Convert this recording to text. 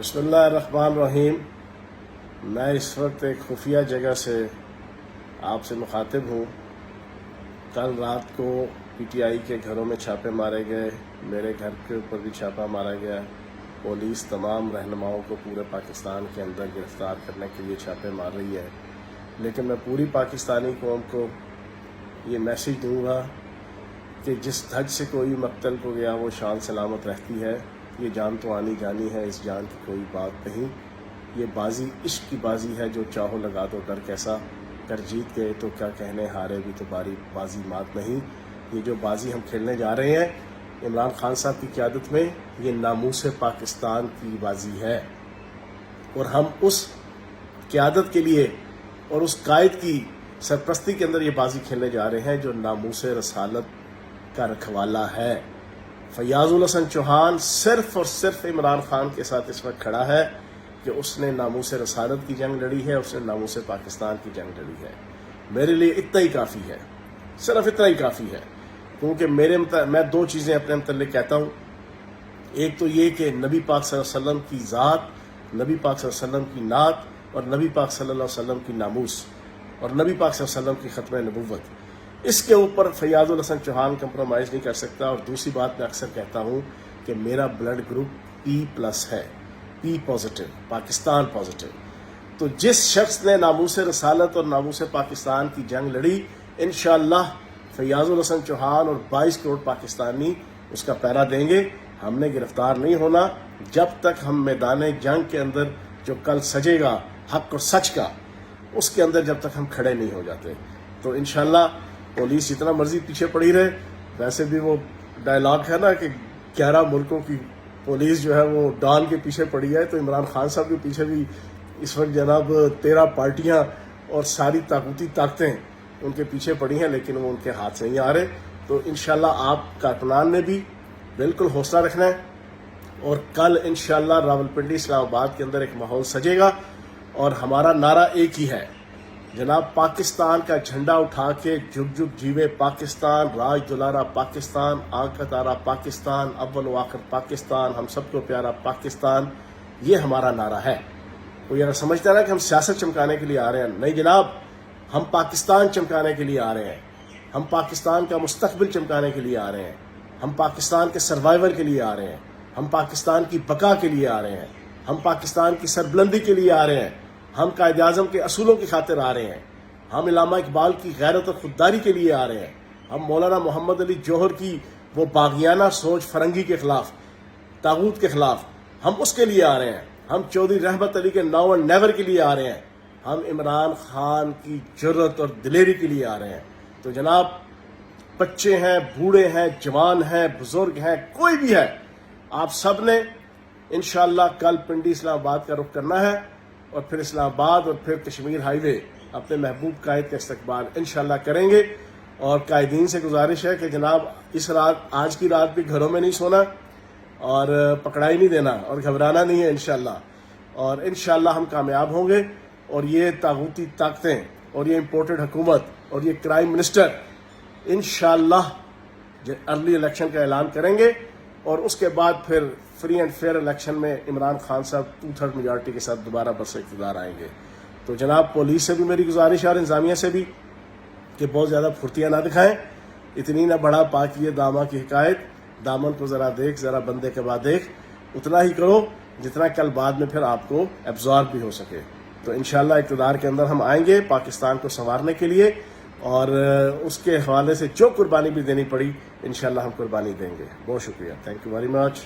बिस्मिल्लाहिर्रहमानिर्रहीम। मैं इस वक्त एक खुफिया जगह से आपसे मुखातिब हूँ। कल रात को पीटीआई के घरों में छापे मारे गए, मेरे घर के ऊपर भी छापा मारा गया। पुलिस तमाम रहनुमाओं को पूरे पाकिस्तान के अंदर गिरफ्तार करने के लिए छापे मार रही है, लेकिन मैं पूरी पाकिस्तानी कौम को ये मैसेज दूंगा कि जिस धज से कोई मक्तल को गया वो शान सलामत रहती है। ये जान तो आनी जानी है, इस जान की कोई बात नहीं। ये बाजी इश्क की बाजी है, जो चाहो लगा दो डर कैसा, कर जीत गए तो क्या कहने, हारे भी तो बाजी मात नहीं। ये जो बाजी हम खेलने जा रहे हैं इमरान खान साहब की क़यादत में, ये नामूस पाकिस्तान की बाजी है और हम उस क़यादत के लिए और उस कायद की सरपरस्ती के अंदर ये बाजी खेलने जा रहे हैं जो नामूस रसालत का रखवाला है। फैयाजुल हसन चौहान सिर्फ और सिर्फ इमरान खान के साथ इस वक्त खड़ा है कि उसने नामूस रसालत की जंग लड़ी है, उसने नामूस पाकिस्तान की जंग लड़ी है। मेरे लिए इतना ही काफ़ी है, सिर्फ इतना ही काफ़ी है, क्योंकि मैं दो चीज़ें अपने मतलब कहता हूँ। एक तो ये कि नबी पाक सल्लल्लाहु अलैहि वसल्लम की ज़ात, नबी पाक सल्लल्लाहु अलैहि वसल्लम की नात और नबी पाक सल्लल्लाहु अलैहि वसल्लम की नामूस और नबी पाक सल्लल्लाहु अलैहि वसल्लम की ख़त्म नबुव्वत, इसके ऊपर फैयाजुल हसन चौहान कंप्रोमाइज़ नहीं कर सकता। और दूसरी बात मैं अक्सर कहता हूँ कि मेरा ब्लड ग्रुप P+ है, P पॉजिटिव, पाकिस्तान पॉजिटिव। तो जिस शख्स ने नामूस रसालत और नामूस पाकिस्तान की जंग लड़ी, इंशाअल्लाह फैयाजुल हसन चौहान और 22 करोड़ पाकिस्तानी उसका पैरा देंगे। हमने गिरफ्तार नहीं होना जब तक हम मैदान जंग के अंदर जो कल सजेगा हक और सच का, उसके अंदर जब तक हम खड़े नहीं हो जाते। तो इंशाअल्लाह पुलिस जितना मर्जी पीछे पड़ी रहे, वैसे भी वो डायलॉग है ना कि 11 मुल्कों की पुलिस जो है वो डॉन के पीछे पड़ी है, तो इमरान खान साहब के पीछे भी इस वक्त जनाब 13 पार्टियां और सारी ताकूती ताकतें उनके पीछे पड़ी हैं, लेकिन वो उनके हाथ से नहीं आ रहे। तो इंशाअल्लाह आप कारकुनान ने भी बिल्कुल हौसला रखना है और कल इंशाअल्लाह रावलपिंडी इस्लामाबाद के अंदर एक माहौल सजेगा और हमारा नारा एक ही है जनाब, पाकिस्तान का झंडा उठा के जुग जुग जीवे पाकिस्तान, राज दुलारा पाकिस्तान, आंख का तारा पाकिस्तान, अव्वल व आखिर पाकिस्तान, हम सबको प्यारा पाकिस्तान। ये हमारा नारा है। कोई अगर समझता है ना कि हम सियासत चमकाने के लिए आ रहे हैं, नहीं जनाब, हम पाकिस्तान चमकाने के लिए आ रहे हैं। हम पाकिस्तान का मुस्तकबिल चमकाने के लिए आ रहे हैं। हम पाकिस्तान के सर्वाइवल के लिए आ रहे हैं। हम पाकिस्तान की बका के लिए आ रहे हैं। हम पाकिस्तान की सरबुलंदी के लिए आ रहे हैं। हम कायद-ए-आज़म के असूलों की खातिर आ रहे हैं। हम इल्लामा इकबाल की गैरत और खुददारी के लिए आ रहे हैं। हम मौलाना मोहम्मद अली जौहर की वो बागियाना सोच फरंगी के खिलाफ, तागूत के खिलाफ, हम उसके लिए आ रहे हैं। हम चौधरी रहमत अली के नाउ एंड नेवर के लिए आ रहे हैं। हम इमरान खान की जुर्रत और दिलेरी के लिए आ रहे हैं। तो जनाब, बच्चे हैं, बूढ़े हैं, जवान हैं, बुजुर्ग हैं, कोई भी है, आप सब ने इंशाअल्लाह कल पिंडी इस्लामाबाद का रुख करना है और फिर इस्लामाबाद और फिर कश्मीर हाईवे अपने महबूब कायद का इस्तकबाल इंशाअल्लाह करेंगे। और कायदीन से गुजारिश है कि जनाब इस रात, आज की रात भी घरों में नहीं सोना और पकड़ाई नहीं देना और घबराना नहीं है इंशाअल्लाह। और इंशाअल्लाह हम कामयाब होंगे और ये तागूती ताकतें और ये इम्पोर्टेड हुकूमत और ये क्राइम मिनिस्टर इंशाअल्लाह अर्ली इलेक्शन का ऐलान करेंगे और उसके बाद फिर फ्री एंड फेयर इलेक्शन में इमरान खान साहब 2/3 मेजॉरिटी के साथ दोबारा बरसे इक़्तिदार आएंगे। तो जनाब, पुलिस से भी मेरी गुजारिश है और इंतजामिया से भी कि बहुत ज़्यादा फुर्तियाँ ना दिखाएं। इतनी ना बड़ा पाकिए दामा की हिकायत, दामन को ज़रा देख, ज़रा बंदे के बाद देख, उतना ही करो जितना कल बाद में फिर आपको एब्जॉर्ब भी हो सके। तो इंशाअल्लाह इक़्तिदार के अंदर हम आएंगे पाकिस्तान को संवारने के लिए और उसके हवाले से जो कुर्बानी भी देनी पड़ी इंशाअल्लाह हम कुर्बानी देंगे। बहुत शुक्रिया, थैंक यू वेरी मच।